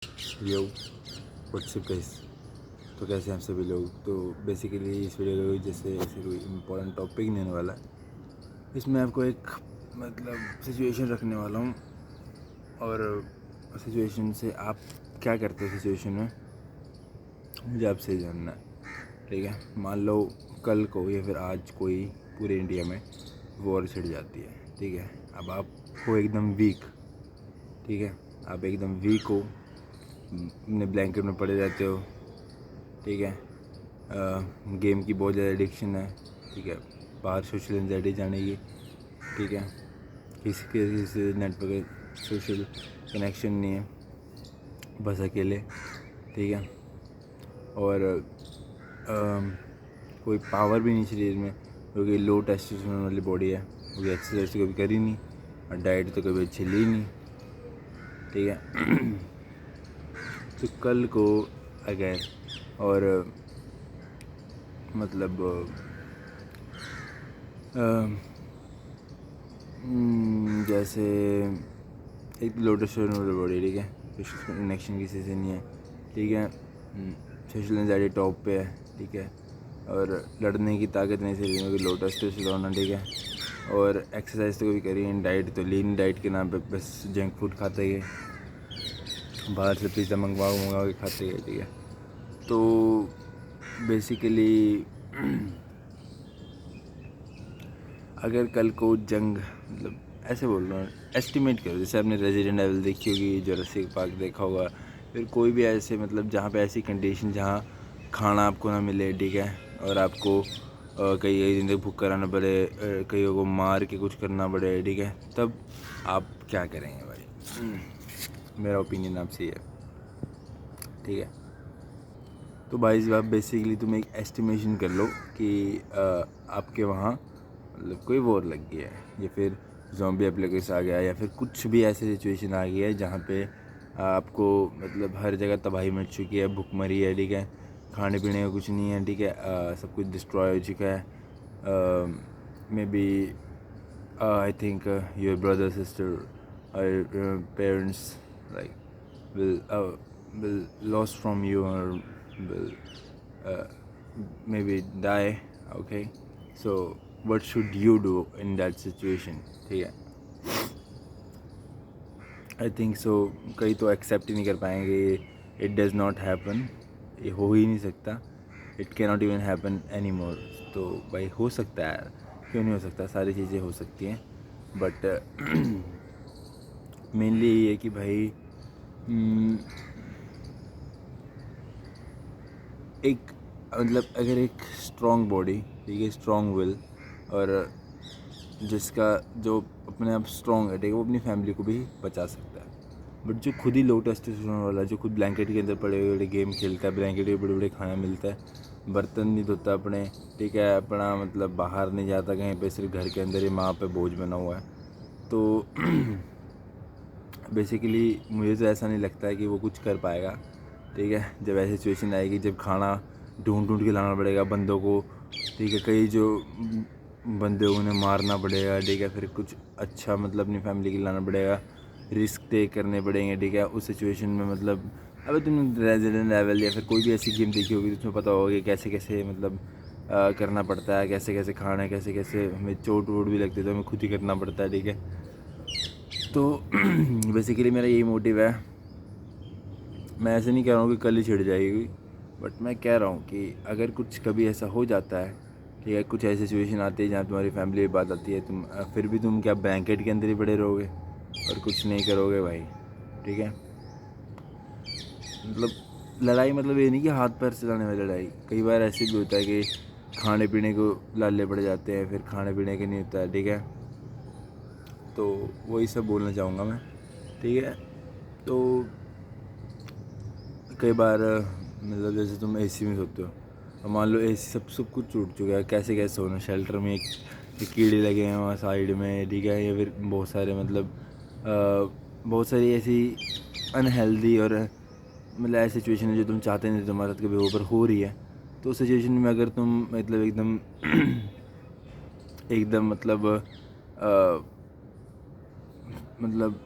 यो WhatsApp guys. तो कैसे हैं आप सभी लोग। तो बेसिकली इस वीडियो को जैसे ऐसे कोई इम्पोर्टेंट टॉपिक नहीं होने वाला है। इसमें आपको एक मतलब सिचुएशन रखने वाला हूँ और सिचुएशन से आप क्या करते हो सिचुएशन में मुझे आपसे जानना है। ठीक है, मान लो कल को या फिर आज कोई पूरे इंडिया में वॉर छिड़ जाती है। ठीक है, अब आप हो एकदम वीक। ठीक है, आप एकदम वीक हो, अपने ब्लैंकेट में पड़े रहते हो। ठीक है, गेम की बहुत ज़्यादा एडिक्शन है। ठीक है, बाहर सोशल एंजाइटी जाने की। ठीक है, किसी से नेटवर्क सोशल कनेक्शन नहीं है, बस अकेले। ठीक है, और कोई पावर भी नहीं शरीर में क्योंकि लो टेस्टोस्टेरोन वाली बॉडी है, क्योंकि एक्सरसाइज तो कभी करी नहीं और डाइट तो कभी अच्छी ली नहीं। ठीक है तो कल को अगर और मतलब जैसे एक लो टेस्टोस्टेरोन वाली बॉडी। ठीक है, कनेक्शन किसी से नहीं है। ठीक है, सोशल एंजाइटी टॉप पे है। ठीक है, और लड़ने की ताकत नहीं शरीर में, लो टेस्टोस्टेरोन है। ठीक है, और एक्सरसाइज तो कभी करी नहीं, डाइट तो लीन डाइट के नाम पे बस जंक फूड खाते ही, बाहर से पिज़्ज़ा मंगवा के खाते हैं। ठीक है, तो बेसिकली अगर कल को जंग मतलब ऐसे बोल रहा हूँ, एस्टिमेट करो जैसे आपने रेजिडेंट एविल देखी होगी, जुरासिक पार्क देखा होगा, फिर कोई भी ऐसे मतलब जहाँ पे ऐसी कंडीशन जहाँ खाना आपको ना मिले। ठीक है, और आपको कई दिन तक भूखा रहना पड़े, कईयों को मार के कुछ करना पड़े। ठीक है, तब आप क्या करेंगे भाई? मेरा ओपिनियन आपसे ये है। ठीक है, तो भाई आप बेसिकली तुम एक एस्टिमेशन कर लो कि आपके वहाँ मतलब कोई वॉर लग गया है, या फिर ज़ॉम्बी एपोकैलिप्स आ गया है, या फिर कुछ भी ऐसी सिचुएशन आ गई है जहाँ पे आपको मतलब हर जगह तबाही मच चुकी है, भुखमरी है। ठीक है, खाने पीने का कुछ नहीं है। ठीक है, सब कुछ डिस्ट्रॉय हो चुका है। Maybe I think your brother sister और parents like will lost from you or will uh, maybe die. Okay, so what should you do in that situation? ठीक है, आई थिंक सो कई तो accept ही नहीं कर पाएंगे, it does not happen, ये हो ही नहीं सकता, it can not even happen any more. तो भाई हो सकता है, क्यों नहीं हो सकता, सारी चीज़ें हो सकती हैं। बट मेनली ये है कि भाई एक मतलब अगर एक स्ट्रॉन्ग बॉडी, ठीक है, स्ट्रॉन्ग विल, और जिसका जो अपने आप स्ट्रॉन्ग है, ठीक है, वो अपनी फैमिली को भी बचा सकता है। बट जो खुद ही लो टेस्टोस्टेरोन वाला, जो खुद ब्लैंकेट के अंदर पड़े हुए गेम खेलता है, ब्लैंकेट के बड़े बड़े खाना मिलता है, बर्तन नहीं धोता अपने, ठीक है, अपना मतलब बाहर नहीं जाता कहीं पे, सिर्फ घर के अंदर ही माँ पे बोझ बना हुआ है, तो बेसिकली मुझे तो ऐसा नहीं लगता है कि वो कुछ कर पाएगा। ठीक है, जब ऐसी सिचुएशन आएगी जब खाना ढूंढ ढूंढ के लाना पड़ेगा बंदों को। ठीक है, कई जो बंदे उन्हें मारना पड़ेगा। ठीक है, फिर कुछ अच्छा मतलब अपनी फैमिली के लिए लाना पड़ेगा, रिस्क टेक करने पड़ेंगे। ठीक है, उस सिचुएशन में मतलब अभी तुमने रेजिडेंट लेवल या फिर कोई भी ऐसी गेम देखी होगी, उसमें पता होगा कि कैसे कैसे मतलब करना पड़ता है, कैसे कैसे खाना है, कैसे कैसे हमें चोट वोट भी लगती है तो हमें खुद ही करना पड़ता है। ठीक है, तो बेसिकली मेरा यही मोटिव है। मैं ऐसे नहीं कह रहा हूँ कि कल ही छिड़ जाएगी, बट मैं कह रहा हूँ कि अगर कुछ कभी ऐसा हो जाता है, ठीक है, कुछ ऐसी सिचुएशन आती है जहाँ तुम्हारी फैमिली की बात आती है, तुम फिर भी तुम क्या ब्लैंकेट के अंदर ही पड़े रहोगे और कुछ नहीं करोगे भाई? ठीक है, मतलब लड़ाई मतलब ये नहीं कि हाथ पैर चलाने वाली लड़ाई, कई बार ऐसे भी होता है कि खाने पीने को लाले पड़ जाते हैं, फिर खाने पीने के नहीं होता है। ठीक है, तो वही सब बोलना चाहूँगा मैं। ठीक है, तो कई बार मतलब जैसे तुम एसी में सोते हो, और मान लो एसी सब कुछ टूट चुका है, कैसे कैसे सोना, शेल्टर में एक कीड़े लगे हैं वहाँ साइड में। ठीक है, या फिर बहुत सारे मतलब बहुत सारी ऐसी अनहेल्दी और मतलब ऐसी सिचुएशन है जो तुम चाहते नहीं तुम्हारे साथ कभी ऊपर हो रही है। तो उस सिचुएशन में अगर तुम मतलब एकदम एकदम मतलब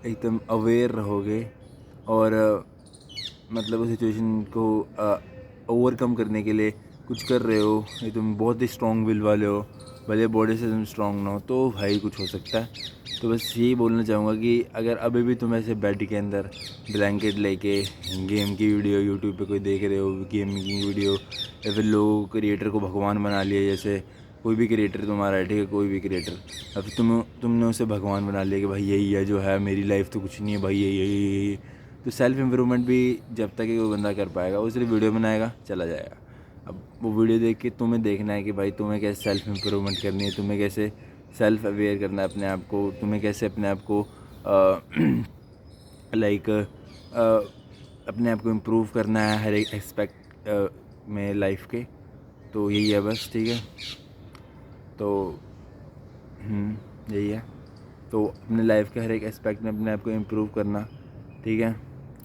एकदम अवेयर रहोगे और मतलब उस सिचुएशन को ओवरकम करने के लिए कुछ कर रहे हो, ये तुम बहुत ही स्ट्रॉन्ग विल वाले हो, भले बॉडी से तुम स्ट्रॉन्ग ना हो, तो भाई कुछ हो सकता है। तो बस यही बोलना चाहूँगा कि अगर अभी भी तुम ऐसे बेड के अंदर ब्लैंकेट लेके गेम की वीडियो यूट्यूब पे कोई देख रहे हो, गेमिंग की वीडियो, या फिर लोग क्रिएटर को भगवान बना लिया, जैसे कोई भी क्रिएटर तुम्हारा है, ठीक है, कोई भी क्रिएटर, या फिर तुमने उसे भगवान बना लिया कि भाई यही है जो है, मेरी लाइफ तो कुछ नहीं है भाई, यही। तो सेल्फ इम्प्रूवमेंट भी जब तक कोई बंदा कर पाएगा, वो सिर्फ वीडियो बनाएगा, चला जाएगा। अब वो वीडियो देख के तुम्हें देखना है कि भाई तुम्हें कैसे सेल्फ इम्प्रूवमेंट करनी है, तुम्हें कैसे सेल्फ अवेयर करना है अपने आप को, तुम्हें कैसे अपने आप को लाइक अपने आप को इम्प्रूव करना है हर एक एस्पेक्ट में लाइफ के। तो यही है बस, ठीक है। तो यही है। तो अपने लाइफ के हर एक एस्पेक्ट में अपने आप को इम्प्रूव करना, ठीक है।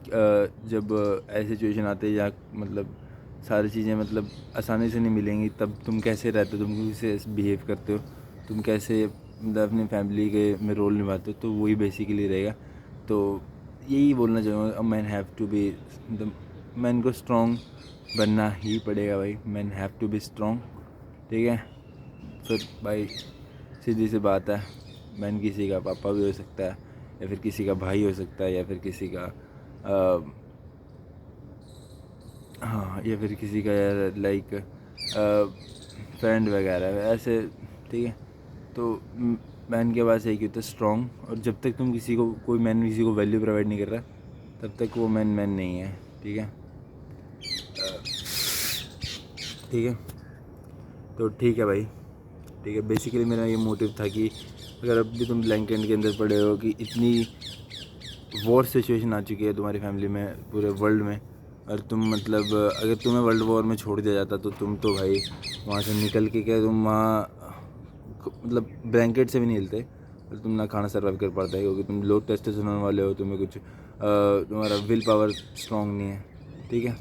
जब ऐसी सिचुएशन आती है या मतलब सारी चीज़ें मतलब आसानी से नहीं मिलेंगी, तब तुम कैसे रहते हो, तुम कैसे बिहेव करते हो, तुम कैसे मतलब अपनी फैमिली के में रोल निभाते हो, तो वही बेसिकली रहेगा। तो यही बोलना चाहूँगा, a man have to be, मतलब मैन को स्ट्रॉन्ग बनना ही पड़ेगा भाई, man have to be strong, ठीक है। फिर भाई सीधी सी बात है, मैन किसी का पापा भी हो सकता है, या फिर किसी का भाई हो सकता है, या फिर किसी का हाँ, या फिर किसी का यार लाइक फ्रेंड वगैरह ऐसे, ठीक है। तो मैन के पास एक ही होता है, स्ट्रॉन्ग। और जब तक तुम कोई मैन किसी को वैल्यू प्रोवाइड नहीं कर रहा, तब तक वो मैन नहीं है, ठीक है। ठीक है, तो ठीक है भाई, ठीक है। बेसिकली मेरा ये मोटिव था कि अगर अब भी तुम ब्लैंकेट के अंदर पड़े हो कि इतनी वॉर सिचुएशन आ चुकी है तुम्हारी फैमिली में, पूरे वर्ल्ड में, और तुम मतलब अगर तुम्हें वर्ल्ड वॉर में छोड़ दिया जाता, तो तुम तो भाई वहाँ से निकल के क्या तुम वहाँ मतलब ब्लैंकेट से भी नहीं हिलते, और तुम ना खाना सर्वाइव कर पाता है, क्योंकि तुम लो टेस्टोस्टेरोन वाले हो, तुम्हें कुछ तुम्हारा विल पावर स्ट्रॉन्ग नहीं है, ठीक है।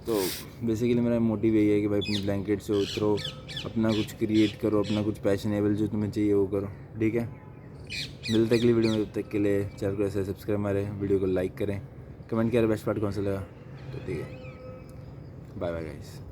तो बेसिकली मेरा मोटिव यही है कि भाई अपनी ब्लैंकेट से उतरो, अपना कुछ क्रिएट करो, अपना कुछ पैशनेबल जो तुम्हें चाहिए वो करो, ठीक है। मिलते अगली वीडियो में, तब तक के लिए चैनल को ऐसे सब्सक्राइब मारें, वीडियो को लाइक करें, कमेंट करें बेस्ट पार्ट कौन सा लगा, तो ठीक है। Bye bye guys.